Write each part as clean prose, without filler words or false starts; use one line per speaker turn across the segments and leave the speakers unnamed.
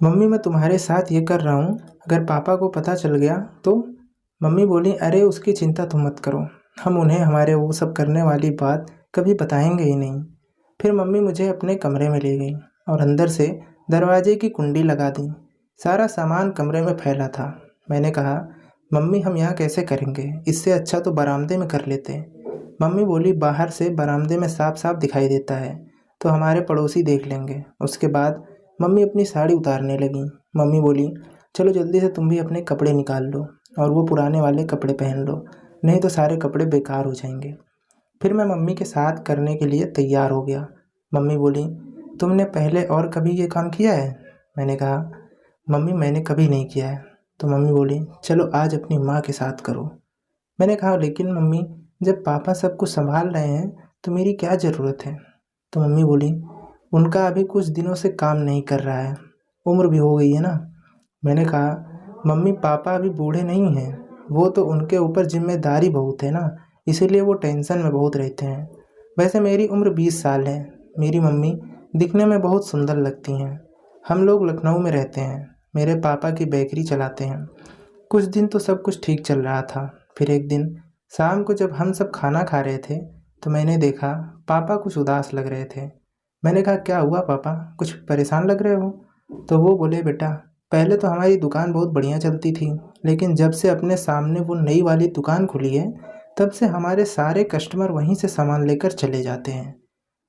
Mummy मैं तुम्हारे साथ ये कर रहा हूँ, अगर पापा को पता चल गया तो। मम्मी बोली अरे उसकी चिंता तुम मत करो, हम उन्हें हमारे वो सब करने वाली बात कभी बताएंगे ही नहीं। फिर मम्मी मुझे अपने कमरे में ले गई और अंदर से दरवाजे की कुंडी लगा दी। सारा सामान कमरे में फैला था। मैंने कहा मम्मी हम यहाँ कैसे करेंगे, इससे अच्छा तो बरामदे में कर लेते। मम्मी बोली बाहर से बरामदे में साफ साफ दिखाई देता है, तो हमारे पड़ोसी देख लेंगे। उसके बाद मम्मी अपनी साड़ी उतारने लगी। मम्मी बोली चलो जल्दी से तुम भी अपने कपड़े निकाल लो और वो पुराने वाले कपड़े पहन लो, नहीं तो सारे कपड़े बेकार हो जाएंगे। फिर मैं मम्मी के साथ करने के लिए तैयार हो गया। मम्मी बोली तुमने पहले और कभी ये काम किया है? मैंने कहा मम्मी मैंने कभी नहीं किया है। तो मम्मी बोली चलो आज अपनी माँ के साथ करो। मैंने कहा लेकिन मम्मी जब पापा सब कुछ संभाल रहे हैं तो मेरी क्या ज़रूरत है? तो मम्मी बोली उनका अभी कुछ दिनों से काम नहीं कर रहा है, उम्र भी हो गई है ना। मैंने कहा मम्मी पापा अभी बूढ़े नहीं हैं, वो तो उनके ऊपर जिम्मेदारी बहुत है ना, इसीलिए वो टेंशन में बहुत रहते हैं। वैसे मेरी उम्र 20 साल है। मेरी मम्मी दिखने में बहुत सुंदर लगती हैं। हम लोग लखनऊ में रहते हैं, मेरे पापा की बेकरी चलाते हैं। कुछ दिन तो सब कुछ ठीक चल रहा था। फिर एक दिन शाम को जब हम सब खाना खा रहे थे तो मैंने देखा पापा कुछ उदास लग रहे थे। मैंने कहा क्या हुआ पापा, कुछ परेशान लग रहे हो? तो वो बोले बेटा पहले तो हमारी दुकान बहुत बढ़िया चलती थी, लेकिन जब से अपने सामने वो नई वाली दुकान खुली है तब से हमारे सारे कस्टमर वहीं से सामान लेकर चले जाते हैं।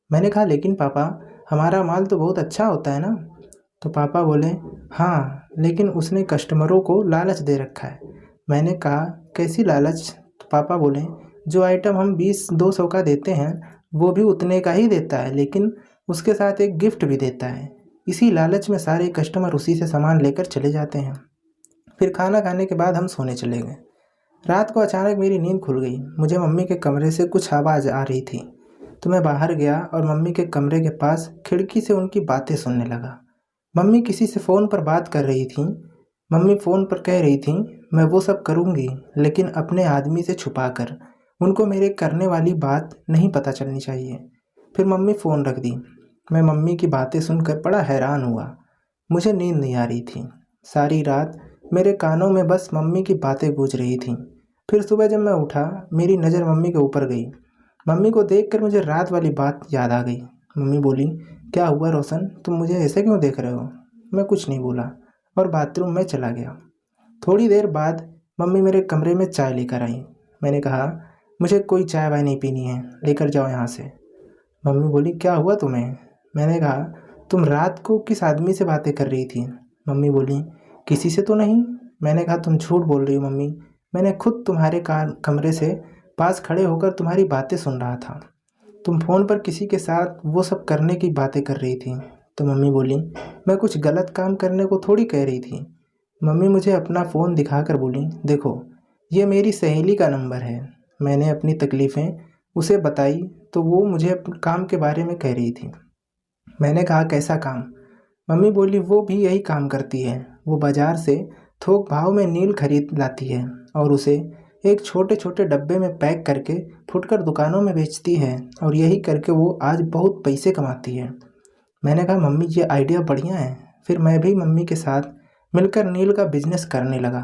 मैंने कहा लेकिन पापा हमारा माल तो बहुत अच्छा होता है ना। तो पापा बोले हाँ लेकिन उसने कस्टमरों को लालच दे रखा है। मैंने कहा कैसी लालच? तो पापा बोले जो आइटम हम 20-200 का देते हैं वो भी उतने का ही देता है, लेकिन उसके साथ एक गिफ्ट भी देता है। इसी लालच में सारे कस्टमर उसी से सामान लेकर चले जाते हैं। फिर खाना खाने के बाद हम सोने चले गए। रात को अचानक मेरी नींद खुल गई। मुझे मम्मी के कमरे से कुछ आवाज़ आ रही थी, तो मैं बाहर गया और मम्मी के कमरे के पास खिड़की से उनकी बातें सुनने लगा। मम्मी किसी से फ़ोन पर बात कर रही थी। मम्मी फ़ोन पर कह रही थी मैं वो सब करूँगी, लेकिन अपने आदमी से छुपा कर। उनको मेरे करने वाली बात नहीं पता चलनी चाहिए। फिर मम्मी फ़ोन रख दी। मैं मम्मी की बातें सुनकर बड़ा हैरान हुआ। मुझे नींद नहीं आ रही थी। सारी रात मेरे कानों में बस मम्मी की बातें गूंज रही थीं। फिर सुबह जब मैं उठा मेरी नज़र मम्मी के ऊपर गई। मम्मी को देखकर मुझे रात वाली बात याद आ गई। मम्मी बोली क्या हुआ रोशन, तुम मुझे ऐसे क्यों देख रहे हो? मैं कुछ नहीं बोला और बाथरूम में चला गया। थोड़ी देर बाद मम्मी मेरे कमरे में चाय लेकर आई। मैंने कहा मुझे कोई चाय वाय नहीं पीनी है, लेकर जाओ यहाँ से। मम्मी बोली क्या हुआ तुम्हें? मैंने कहा तुम रात को किस आदमी से बातें कर रही थी? मम्मी बोली किसी से तो नहीं। मैंने कहा तुम झूठ बोल रही हो मम्मी, मैंने खुद तुम्हारे कमरे से पास खड़े होकर तुम्हारी बातें सुन रहा था। तुम फ़ोन पर किसी के साथ वो सब करने की बातें कर रही थी। तो मम्मी बोली मैं कुछ गलत काम करने को थोड़ी कह रही थी। मम्मी मुझे अपना फ़ोन दिखाकर बोली देखो ये मेरी सहेली का नंबर है। मैंने अपनी तकलीफ़ें उसे बताई तो वो मुझे काम के बारे में कह रही थी। मैंने कहा कैसा काम? मम्मी बोली वो भी यही काम करती है। वो बाज़ार से थोक भाव में नील खरीद लाती है और उसे एक छोटे छोटे डब्बे में पैक करके फुटकर दुकानों में बेचती है, और यही करके वो आज बहुत पैसे कमाती है। मैंने कहा मम्मी ये आइडिया बढ़िया है। फिर मैं भी मम्मी के साथ मिलकर नील का बिजनेस करने लगा।